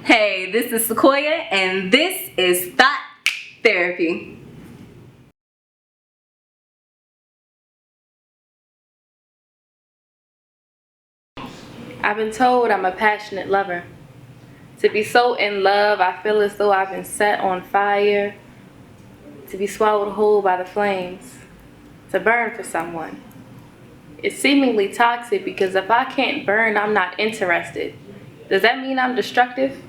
Hey, this is Sequoia, and this is Thot Therapy. I've been told I'm a passionate lover. To be so in love, I feel as though I've been set on fire. To be swallowed whole by the flames. To burn for someone. It's seemingly toxic because if I can't burn, I'm not interested. Does that mean I'm destructive?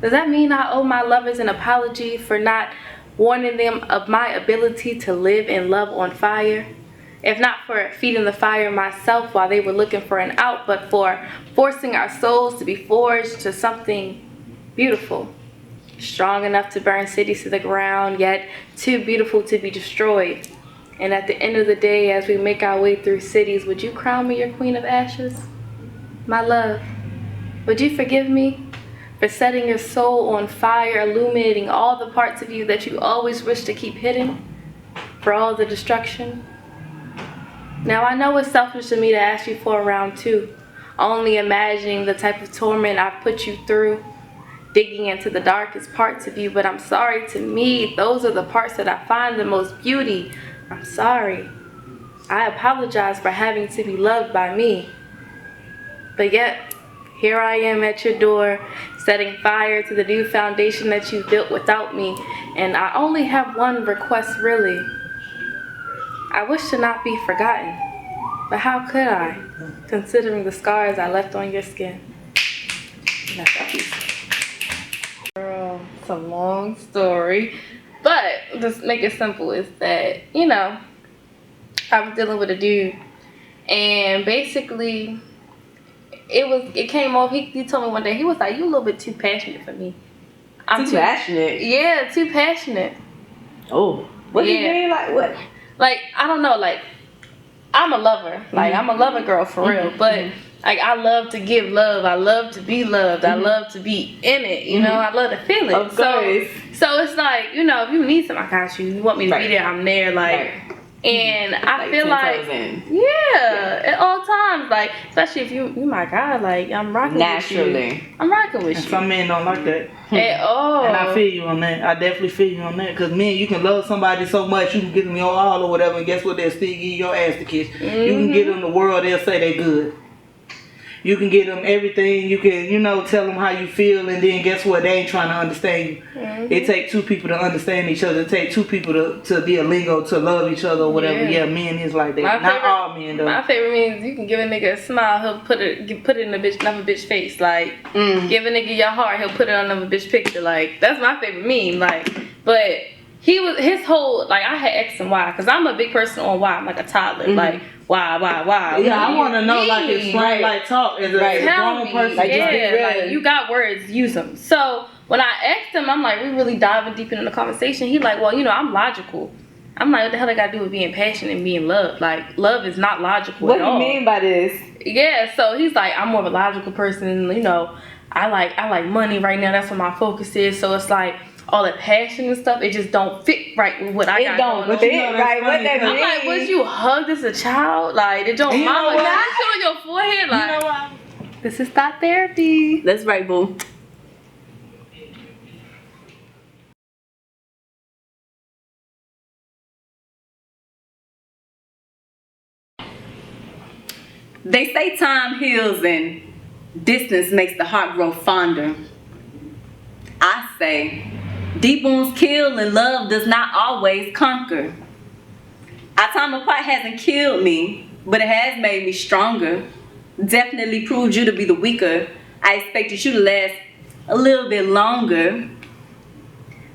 Does that mean I owe my lovers an apology for not warning them of my ability to live and love on fire? If not for feeding the fire myself while they were looking for an out, but for forcing our souls to be forged to something beautiful. Strong enough to burn cities to the ground, yet too beautiful to be destroyed. And at the end of the day, as we make our way through cities, would you crown me your queen of ashes? My love, would you forgive me for setting your soul on fire, illuminating all the parts of you that you always wish to keep hidden, for all the destruction? Now I know it's selfish of me to ask you for a round two, only imagining the type of torment I've put you through, digging into the darkest parts of you, but I'm sorry, to me, those are the parts that I find the most beauty. I'm sorry. I apologize for having to be loved by me. But yet, here I am at your door, setting fire to the new foundation that you built without me, and I only have one request really. I wish to not be forgotten, but how could I, considering the scars I left on your skin? Girl, it's a long story, but just make it simple is that, I was dealing with a dude, and basically, it came off, he told me one day, he was like, you a little bit too passionate for me. I'm too passionate? Yeah, too passionate. Oh, what do you mean? Like what? Like, I don't know, like, I'm a lover. Like, I'm a lover girl for real. But, like, I love to give love. I love to be loved. I love to be in it, you know? I love to feel it. Of course. So it's like, if you need something, I got you. You want me to be there, I'm there. Like, and I feel like, at all times, like, especially if you my guy, like, I'm rocking with you. I'm rocking with you. Some men don't like that. At all. And I feel you on that. I definitely feel you on that. Because men, you can love somebody so much, you can give them your all or whatever, and guess what? They'll still give you your ass to kiss. You can give them the world, they'll say they good. You can give them everything. You can, tell them how you feel, and then guess what? They ain't trying to understand you. It takes two people to understand each other. It takes two people to be a lingo, to love each other or whatever. Yeah, men is like that. Not all men, though. My favorite means you can give a nigga a smile, he'll put it in another bitch face. Like, give a nigga your heart, he'll put it on another bitch picture. Like, that's my favorite meme. Like, but his whole, like, I had X and Y, because I'm a big person on Y. I'm like a toddler. Like, why? Yeah, I want to know, like, explain, like, talk as a grown person. Like, like, you got words, use them. So, when I asked him, I'm like, we really diving deep into the conversation. He like, well, I'm logical. I'm like, what the hell I got to do with being passionate and being loved? Like, love is not logical at all. What do you mean by this? Yeah, so he's like, I'm more of a logical person. I like money right now. That's what my focus is. So it's like, all that passion and stuff, it just don't fit right with what I got going on. It don't fit right. What that mean? I'm like, was you hugged as a child? Like, it don't mama got this on your forehead? Like, you know what? This is Thot Therapy. That's right, boo. They say time heals and distance makes the heart grow fonder. I say, deep wounds kill and love does not always conquer. Our time apart hasn't killed me, but it has made me stronger. Definitely proved you to be the weaker. I expected you to last a little bit longer.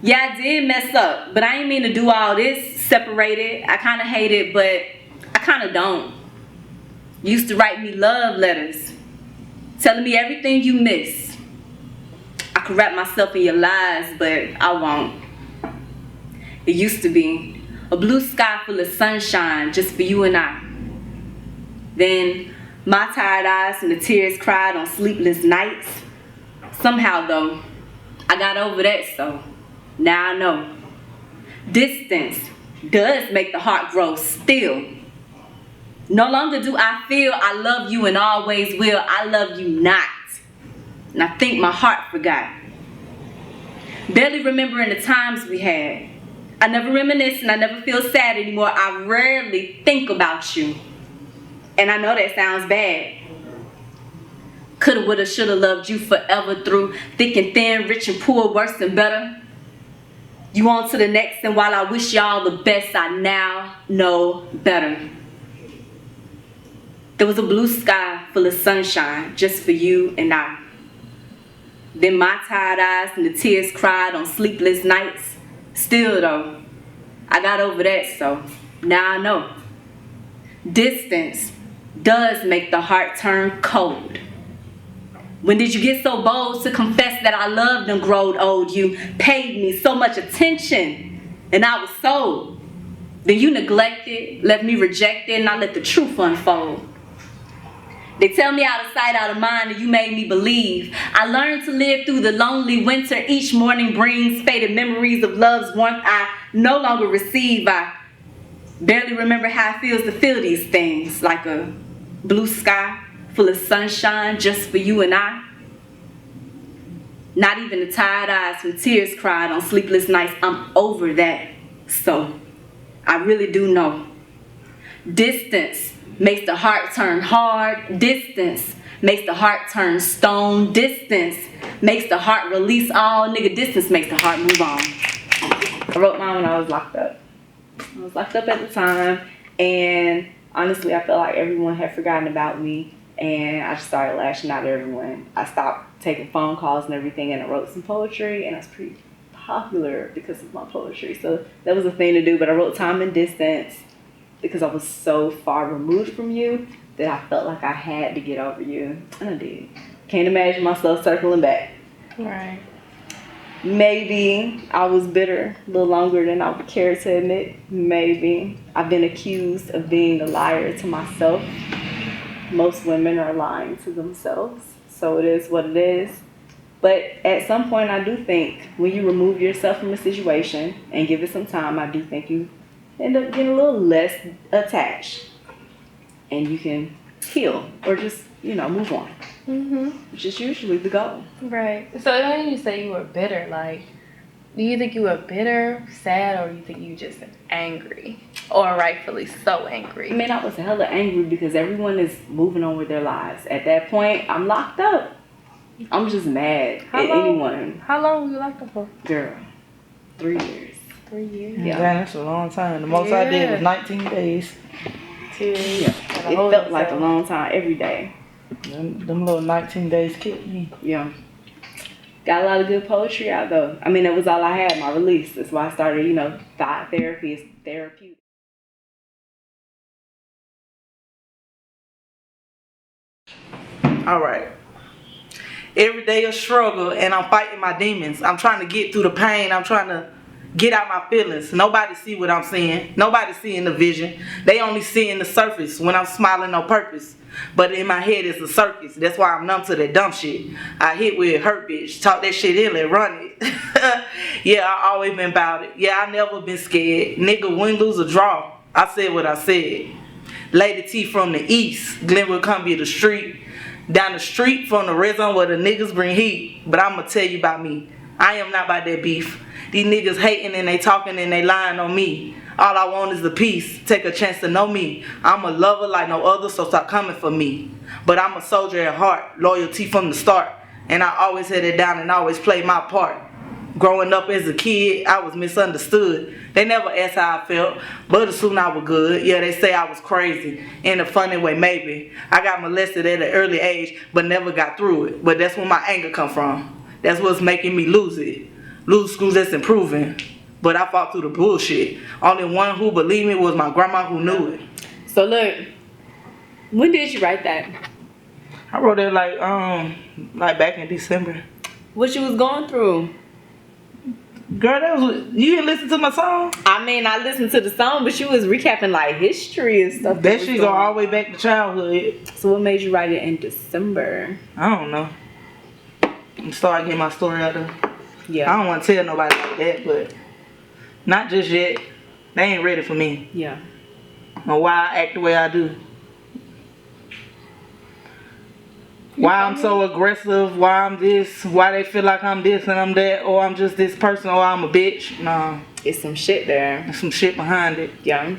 Yeah, I did mess up, but I ain't mean to do all this separated. I kind of hate it, but I kind of don't. You used to write me love letters, telling me everything you miss. I could wrap myself in your lies, but I won't. It used to be a blue sky full of sunshine just for you and I. Then my tired eyes and the tears cried on sleepless nights. Somehow though, I got over that, so now I know. Distance does make the heart grow still. No longer do I feel I love you and always will. I love you not. and I think my heart forgot. Barely remembering the times we had. I never reminisce and I never feel sad anymore. I rarely think about you. And I know that sounds bad. Coulda, woulda, shoulda loved you forever through thick and thin, rich and poor, worse and better. You on to the next, and while I wish y'all the best, I now know better. There was a blue sky full of sunshine just for you and I. Then my tired eyes and the tears cried on sleepless nights. Still though, I got over that, so now I know. Distance does make the heart turn cold. When did you get so bold to confess that I loved and growed old? You paid me so much attention and I was sold. Then you neglected, left me rejected, and I let the truth unfold. They tell me out of sight, out of mind, and you made me believe. I learned to live through the lonely winter. Each morning brings faded memories of love's warmth I no longer receive. I barely remember how it feels to feel these things, like a blue sky full of sunshine just for you and I. Not even the tired eyes from tears cried on sleepless nights. I'm over that. So I really do know. Distance makes the heart turn hard. Distance makes the heart turn stone. Distance makes the heart release all. Nigga, distance makes the heart move on. I wrote mine when I was locked up. I was locked up at the time, and honestly, I felt like everyone had forgotten about me, and I just started lashing out at everyone. I stopped taking phone calls and everything, and I wrote some poetry, and I was pretty popular because of my poetry. So that was a thing to do, but I wrote Time and Distance because I was so far removed from you that I felt like I had to get over you, and I did. Can't imagine myself circling back. Right. Maybe I was bitter a little longer than I would care to admit. Maybe I've been accused of being a liar to myself. Most women are lying to themselves, so it is what it is. But at some point, I do think when you remove yourself from a situation and give it some time, I do think you end up getting a little less attached, and you can heal or just, move on. Which is usually the goal. Right. So when you say you were bitter, like, do you think you were bitter, sad, or do you think you just angry? Or rightfully so angry? I mean, I was hella angry because everyone is moving on with their lives. At that point, I'm locked up. I'm just mad at anyone. How long were you locked up for? Girl, 3 years. 3 years? Yeah. Damn, that's a long time. The most I did was 19 days. Yeah. It felt like a long time every day. Them little 19 days killed me. Yeah. Got a lot of good poetry out though. I mean, that was all I had, my release. That's why I started, Thot therapy is therapeutic. All right. Every day a struggle, and I'm fighting my demons. I'm trying to get through the pain. I'm trying to get out my feelings. Nobody see what I'm seeing. Nobody seeing the vision. They only seeing the surface when I'm smiling on purpose. But in my head it's a circus. That's why I'm numb to that dumb shit. I hit with hurt bitch. Talk that shit in and run it. Yeah, I always been about it. Yeah, I never been scared. Nigga, win, lose, or draw. I said what I said. Lady T from the east. Glenwood Columbia the street. Down the street from the red zone where the niggas bring heat. But I'ma tell you about me. I am not about that beef. These niggas hating and they talking and they lying on me. All I want is the peace. Take a chance to know me. I'm a lover like no other, so stop coming for me. But I'm a soldier at heart. Loyalty from the start. And I always had it down and always played my part. Growing up as a kid, I was misunderstood. They never asked how I felt, but assumed I was good. Yeah, they say I was crazy. In a funny way, maybe. I got molested at an early age, but never got through it. But that's where my anger come from. That's what's making me lose it. Lose schools that's improving. But I fought through the bullshit. Only one who believed me was my grandma who knew it. So look, when did you write that? I wrote it like back in December. What you was going through? Girl, that was you didn't listen to my song? I mean, I listened to the song, but you was recapping like history and stuff. That shit go all the way back to childhood. So what made you write it in December? I don't know. I'm starting getting my story out there. Yeah. I don't want to tell nobody like that, but not just yet. They ain't ready for me. Yeah. Or why I act the way I do. Why I'm so aggressive, why I'm this, why they feel like I'm this and I'm that, or I'm just this person, or I'm a bitch. Nah, It's some shit there. there's some shit behind it. Yeah.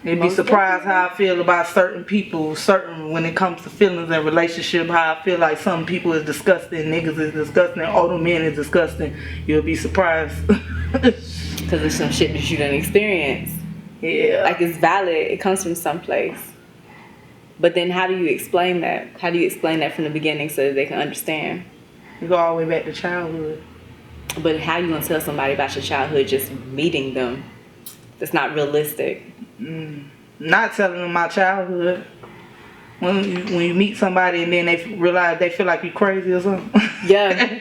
You'd be Most surprised how I feel about certain people, when it comes to feelings and relationship, how I feel like some people is disgusting, niggas is disgusting, older men is disgusting. You'll be surprised. Because it's some shit that you done experienced. Yeah. Like, it's valid. It comes from someplace. But then how do you explain that? How do you explain that from the beginning so that they can understand? You go all the way back to childhood. But how you gonna tell somebody about your childhood just meeting them? That's not realistic. Not telling them my childhood. When you meet somebody and then they realize they feel like you crazy or something. Yeah.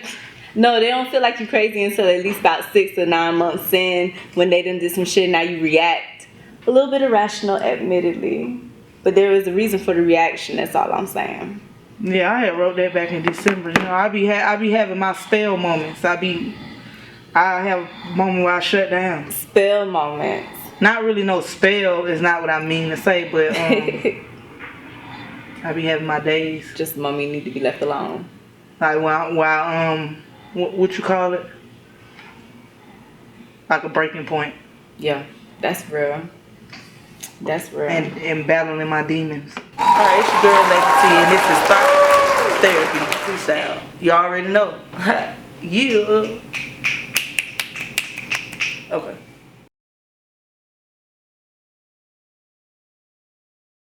No, they don't feel like you crazy until at least about 6 or 9 months in, when they done did some shit. Now you react a little bit irrational, admittedly, but there is a reason for the reaction. That's all I'm saying. Yeah, I had wrote that back in December. You know, I be having my spell moments. I have a moment where I shut down. Spell moments. Not really no spell is not what I mean to say, but I be having my days. Just mommy need to be left alone. Like while what you call it? Like a breaking point. Yeah, that's real. That's real. And battling my demons. Alright, it's your girl Lady T, and this is Thot Therapy Freestyle. You already know. Yeah. Okay.